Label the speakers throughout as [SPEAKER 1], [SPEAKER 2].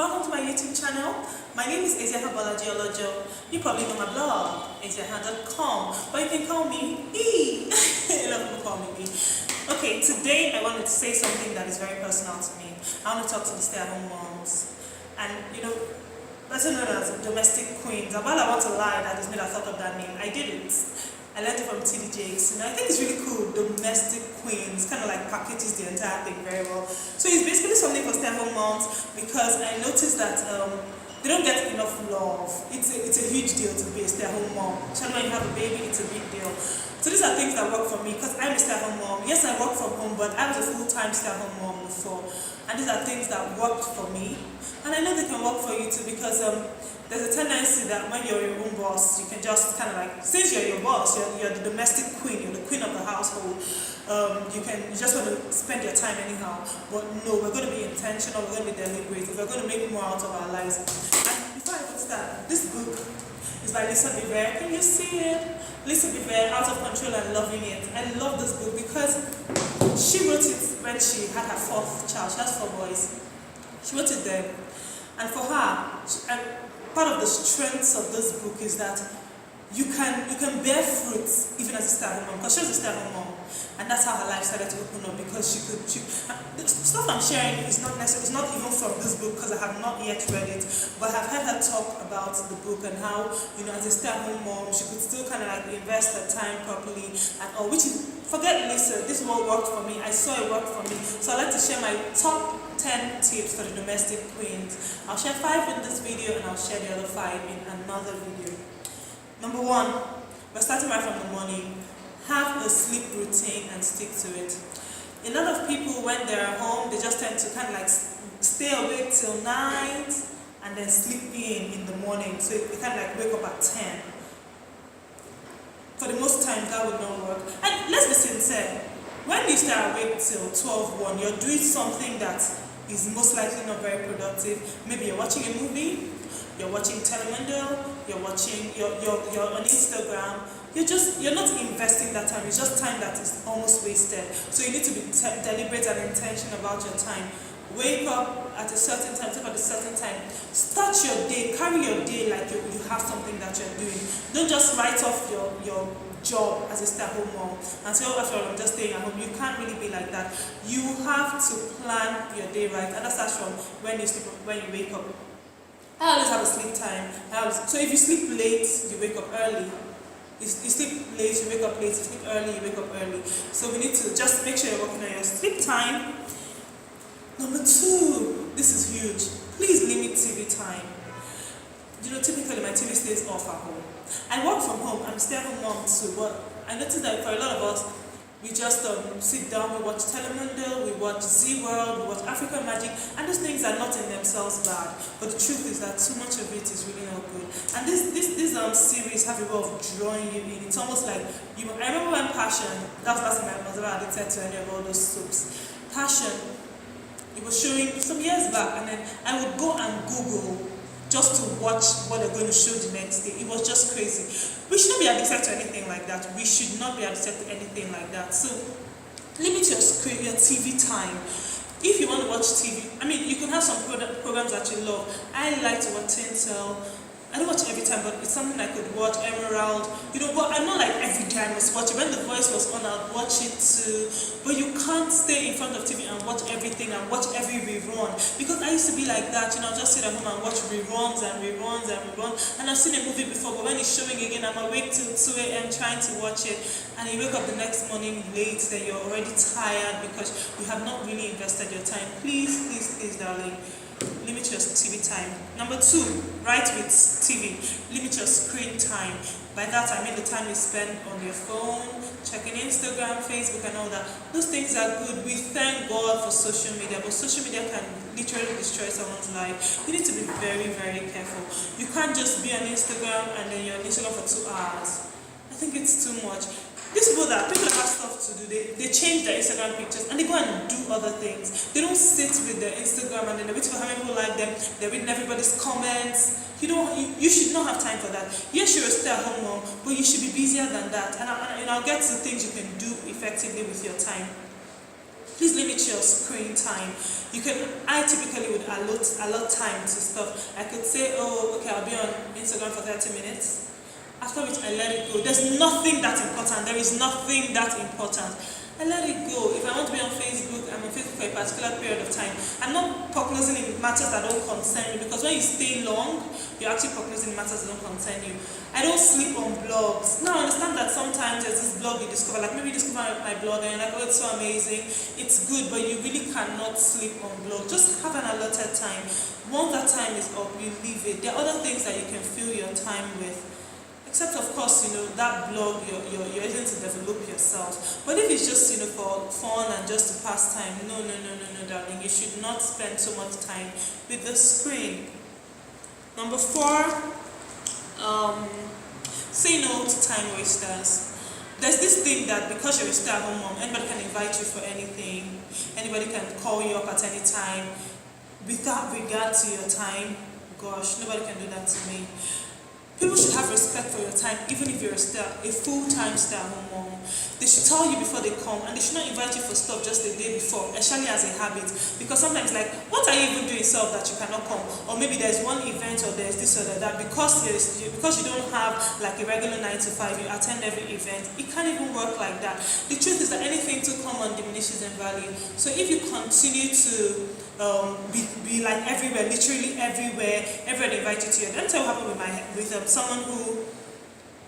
[SPEAKER 1] welcome to my YouTube channel. My name is Eziaha. You probably know my blog, Eziaha.com, but you can call me E. A lot of people call me E. Okay, today I wanted to say something that is very personal to me. I want to talk to the stay-at-home moms. And better known as domestic queens. And while I want to lie, that is me that thought of that name. I did it. I learned it from TD Jakes. I think it's really cool. Domestic queens kind of like packages the entire thing very well. So it's basically something for stay-at-home moms because I noticed that they don't get enough love. It's a huge deal to be a stay-at-home mom. Especially when you have a baby, it's a big deal. So these are things that work for me because I'm a stay-at-home mom. Yes, I work from home, but I was a full-time stay-at-home mom before. And these are things that worked for me. And I know they can work for you too because there's a tendency that when you're your own boss, you can just kind of like, since you're your boss, you're the domestic queen, you're the queen of the household, you just want to spend your time anyhow. But no, we're going to be intentional, we're going to be deliberate, we're going to make more out of our lives. And before I even start, this book is by Lisa Bevere. Can you see it? Lisa Bevere, Out of Control and Loving It. I love this book because she wrote it when she had her fourth child. She has 4 boys. She wrote it then. And for her, part of the strengths of this book is that you can bear fruits even as a stay-at-home mom, because she was a stay-at-home mom, and that's how her life started to open up. Because the stuff I'm sharing is not necessarily, it's not even from this book because I have not yet read it, but I've heard her talk about the book and how as a stay-at-home mom she could still kind of like invest her time properly and all. Which is, forget Lisa, this one worked for me. I saw it work for me, so I'd like to share my top 10 tips for the domestic queens. I'll share 5 in this video and I'll share the other 5 in another video. Number 1, we're starting right from the morning. Have a sleep routine and stick to it. A lot of people, when they're at home, they just tend to kind of like stay awake till night and then sleep in the morning. So they kind of like wake up at 10. For the most time, that would not work. And let's be sincere. When you stay awake till 12:01, you're doing something that is most likely not very productive. Maybe you're watching a movie, you're watching telemundo, you're on Instagram. You're not investing that time. It's just time that is almost wasted. So you need to be deliberate and intentional about your time. Wake up at a certain time, sleep at a certain time. Start your day, carry your day like you have something that you're doing. Don't just write off your job as a stay-at-home mom and say, oh, after all, I'm just staying at home. You can't really be like that. You have to plan your day right, and that starts from when you sleep, when you wake up. I always have a sleep time. So if you sleep late, you wake up early. You sleep late, you wake up late. You sleep early, you wake up early. So we need to just make sure you're working on your sleep time. Number 2, this is huge. Please limit TV time. Typically my TV stays off at home. I work from home. I'm a stay-at-home mom too, but I noticed that for a lot of us, we just sit down, we watch telemundo, we watch Z World, we watch African Magic, and those things are not in themselves bad. But the truth is that too much of it is really not good. And this series have a way of drawing you in. It's almost like I remember when Passion, that was last time I was ever addicted to any of all those soaps. Passion, it was showing some years back, and then I would go and Google just to watch what they're going to show the next day. It was just crazy. We should not be addicted to anything like that. We should not be addicted to anything like that. So limit your TV time. If you want to watch TV, you can have some programs that you love. I like to watch Tintel. I don't watch it every time, but it's something I could watch. Emerald, but I'm not like every day I must watch it. When The Voice was on, I'd watch it too. But you can't stay in front of TV and watch everything and watch every rerun. Because I used to be like that, I'll just sit at home and watch reruns and reruns and reruns. And I've seen a movie before, but when it's showing again, I'm awake till 2 a.m. trying to watch it. And you wake up the next morning late, then you're already tired because you have not really invested your time. Please, please, please, darling. Limit your TV time. Number 2, right with TV. Limit your screen time. By that I mean the time you spend on your phone, checking Instagram, Facebook and all that. Those things are good. We thank God for social media, but social media can literally destroy someone's life. You need to be very, very careful. You can't just be on Instagram and then you're on Instagram for 2 hours. I think it's too much. These people that have stuff to do, they change their Instagram pictures and they go and do other things. They don't sit with their Instagram and then they wait for how many people like them. They're reading everybody's comments. You should not have time for that. Yes, you're a stay-at-home mom, but you should be busier than that. And I'll get to things you can do effectively with your time. Please limit your screen time. I typically would allot time to stuff. I could say, oh, okay, I'll be on Instagram for 30 minutes. After which I let it go. There's nothing that important. There is nothing that important. I let it go. If I want to be on Facebook, I'm on Facebook for a particular period of time. I'm not prognosing in matters that don't concern me, because when you stay long, you're actually prognosing in matters that don't concern you. I don't sleep on blogs. Now I understand that sometimes there's this blog you discover, like maybe you discover my blog and you're like, oh, it's so amazing, it's good, but you really cannot sleep on blogs. Just have an allotted time. Once that time is up, you leave it. There are other things that you can fill your time with. Except, of course, that blog you're using to develop yourself. But if it's just, for fun and just to pass time, no, darling. You should not spend so much time with the screen. Number 4, say no to time wasters. There's this thing that because you're a stay-at-home mom, anybody can invite you for anything. Anybody can call you up at any time. Without regard to your time, gosh, nobody can do that to me. People should have respect for your time, even if you're a full-time stay-at-home mom. They should tell you before they come, and they should not invite you for stuff just the day before, especially as a habit. Because sometimes, like, what are you even doing yourself that you cannot come? Or maybe there's one event, or there's this or that. Because you don't have like a regular 9 to 5, you attend every event. It can't even work like that. The truth is that anything to come on diminishes in value. So if you continue to be like everywhere, literally everywhere, everybody invite you to you. Let me tell you what happened with someone who,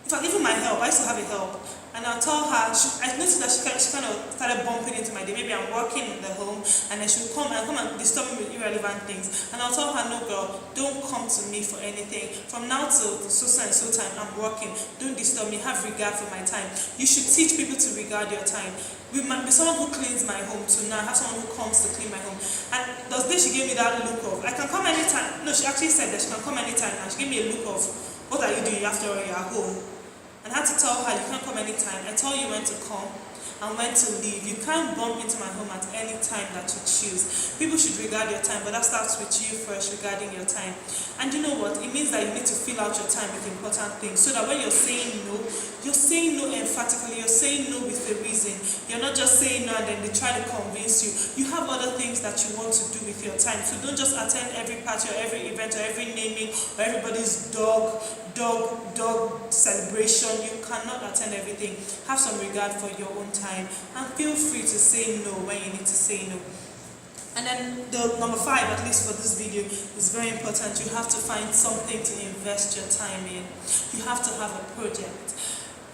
[SPEAKER 1] in fact, even my help, I used to have a help, and I'll tell her, I noticed that she kind of started bumping into my day. Maybe I'm working in the home, and then she'll come and disturb me with irrelevant things. And I'll tell her, no girl, don't come to me for anything. From now till so and so time, I'm working. Don't disturb me. Have regard for my time. You should teach people to regard your time. With someone who cleans my home, so now I have someone who comes to clean my home. And those days she gave me that look of, I can come anytime. No, she actually said that she can come anytime, and she gave me a look of, what are you doing after all you're at home? And I had to tell her, you can't come anytime. I tell you when to come and when to leave. You can't bump into my home at any time that you choose. People should regard your time, but that starts with you first, regarding your time. And you know what? It means that you need to fill out your time with important things, so that when you're saying no emphatically, you're saying no with a reason. You're not just saying no and then they try to convince you. You have other things that you want to do with your time. So don't just attend every party or every event or every naming or everybody's dog celebration. You cannot attend everything. Have some regard for your own time, and feel free to say no when you need to say no. And then the number 5, at least for this video, is very important. You have to find something to invest your time in. You have to have a project.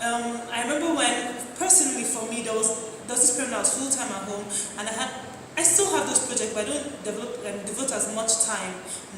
[SPEAKER 1] I remember when, personally for me, there was this period I was full-time at home, and I still have those projects, but I don't devote as much time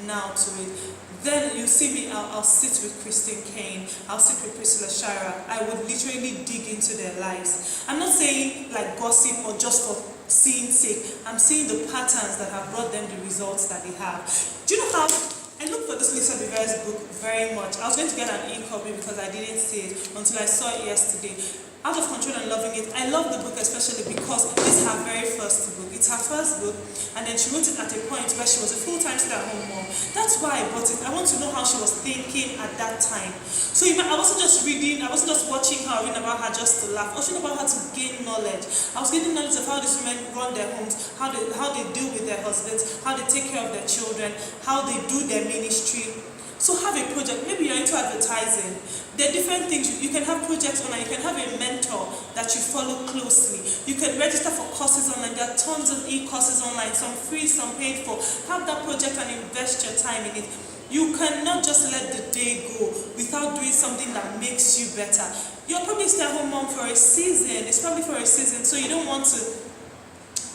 [SPEAKER 1] now to it. Then you see me, I'll sit with Christine Kane, I'll sit with Priscilla Shira. I would literally dig into their lives. I'm not saying like gossip or just for seeing sake. I'm seeing the patterns that have brought them the results that they have. Do you know how I look for this Lisa Bevere's book very much? I was going to get an e-copy because I didn't see it until I saw it yesterday. Out of Control and Loving It. I love the book especially because this is her very first book. It's her first book, and then she wrote it at a point where she was a full-time stay-at-home mom. That's why I bought it. I want to know how she was thinking at that time. So I wasn't just reading, I wasn't just watching her, reading about her just to laugh. I was reading about her to gain knowledge. I was getting knowledge of how these women run their homes, how they deal with their husbands, how they take care of their children, how they do their ministry. So have a project. Maybe you're into advertising. There are different things. You can have projects online. You can have a mentor that you follow closely. You can register for courses online. There are tons of e-courses online, some free, some paid for. Have that project and invest your time in it. You cannot just let the day go without doing something that makes you better. You're probably stay-at-home mom for a season. It's probably for a season, so you don't want to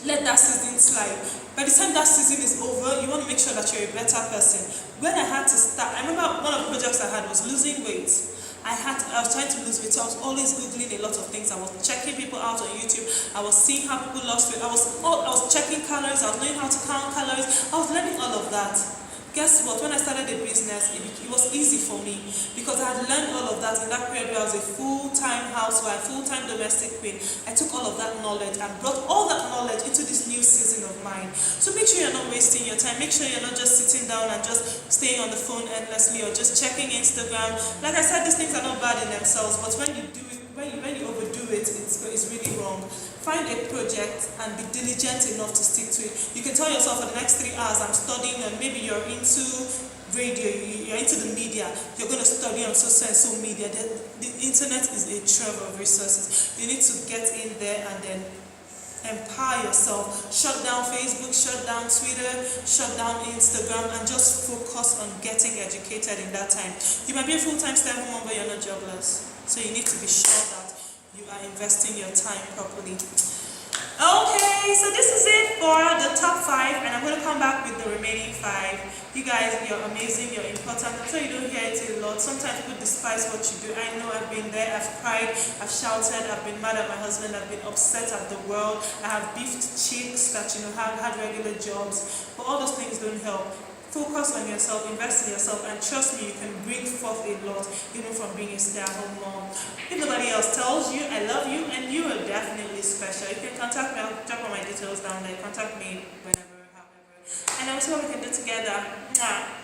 [SPEAKER 1] let that season slide. By the time that season is over, you want to make sure that you're a better person. When I had to start, I remember one of the projects I had was losing weight. I was trying to lose weight, so I was always Googling a lot of things. I was checking people out on YouTube. I was seeing how people lost weight. I was checking calories. I was learning how to count calories. I was learning all of that. Guess what? When I started the business, it was easy for me because I had learned all of that in that period where I was a full-time housewife, full-time domestic queen. I took all of that knowledge and brought all that knowledge into this new season of mine. So make sure you're not wasting your time. Make sure you're not just sitting down and just staying on the phone endlessly or just checking Instagram. Like I said, these things are not bad in themselves, but when you do it, when you overdo it, it's really wrong. find a project and be diligent enough to stick to it. You can tell yourself for the next 3 hours I'm studying, and maybe you're into radio, you're into the media, you're going to study on social media. The internet is a trove of resources. You need to get in there and then empower yourself. Shut down Facebook, shut down Twitter, shut down Instagram, and just focus on getting educated in that time. You might be a full-time stay-at-home mom, but you're not jobless. So you need to be sure that you are investing your time properly. Okay, so this is it for the top 5, and I'm going to come back with the remaining 5. You guys, you're amazing, you're important. I'm sure you don't hear it a lot. Sometimes people despise what you do. I know, I've been there, I've cried, I've shouted, I've been mad at my husband, I've been upset at the world, I have beefed chicks that, have had regular jobs, but all those things don't help. Focus on yourself, invest in yourself, and trust me, you can bring forth a lot, even from being a stay-at-home mom. If nobody else tells you, I love you, and you are definitely special. You can contact me, I'll drop all my details down there. Contact me whenever, however. And I'll see what we can do together. Mwah.